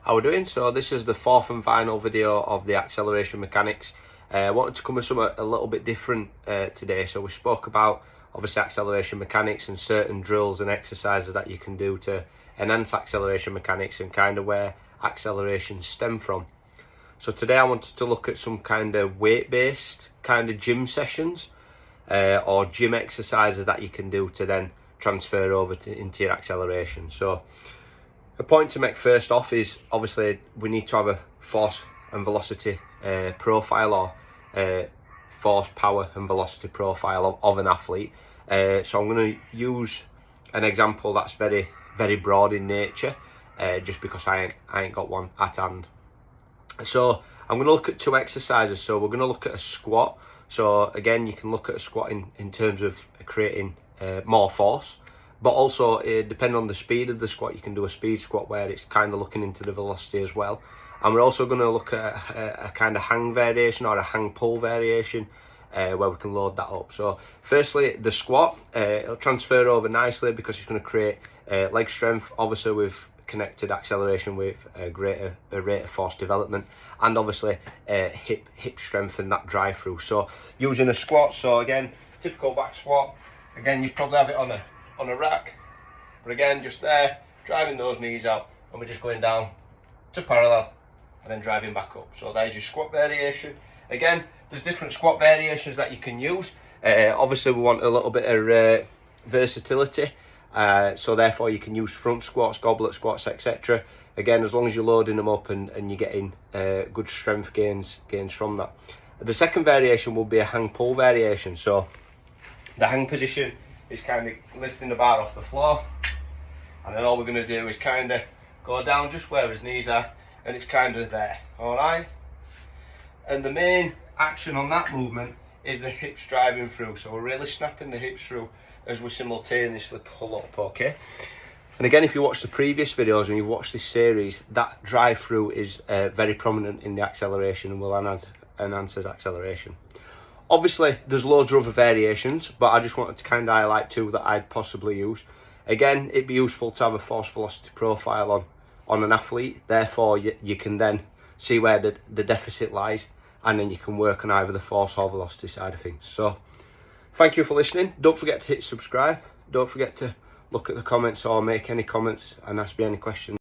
How we doing? So this is the fourth and final video of the acceleration mechanics. I wanted to come with something a little bit different today. So we spoke about obviously acceleration mechanics and certain drills and exercises that you can do to enhance acceleration mechanics and kind of where acceleration stem from. So today I wanted to look at some kind of weight-based kind of gym sessions or gym exercises that you can do to then transfer over into your acceleration. So the point to make first off is obviously we need to have a force and velocity profile, or force, power and velocity profile of an athlete. So I'm going to use an example that's very broad in nature, just because I ain't got one at hand. So I'm going to look at two exercises. So we're going to look at a squat. So again, you can look at a squat in terms of creating more force, but also depending on the speed of the squat, you can do a speed squat where it's kind of looking into the velocity as well. And we're also going to look at a kind of hang variation or a hang pull variation where we can load that up. So firstly, the squat, it'll transfer over nicely because it's going to create leg strength, obviously with connected acceleration with a greater rate of force development, and obviously hip strength and that drive through. So using a squat, so again, typical back squat, again you probably have it on a rack, but again just there, driving those knees out, and we're just going down to parallel and then driving back up. So there's your squat variation. Again, there's different squat variations that you can use. Obviously we want a little bit of versatility, so therefore you can use front squats, goblet squats, etc. Again, as long as you're loading them up and you're getting good strength gains from that. The second variation will be a hang pull variation. So the hang position is kind of lifting the bar off the floor, and then all we're going to do is kind of go down just where his knees are, and it's kind of there. All right, and the main action on that movement is the hips driving through. So we're really snapping the hips through as we simultaneously pull up. Okay, and again, if you watch the previous videos and you've watched this series, that drive through is very prominent in the acceleration and will enhance acceleration. Obviously there's loads of other variations, but I just wanted to kind of highlight two that I'd possibly use. Again, it'd be useful to have a force velocity profile on an athlete, therefore you can then see where the deficit lies, and then you can work on either the force or velocity side of things. So thank you for listening. Don't forget to hit subscribe. Don't forget to look at the comments or make any comments and ask me any questions.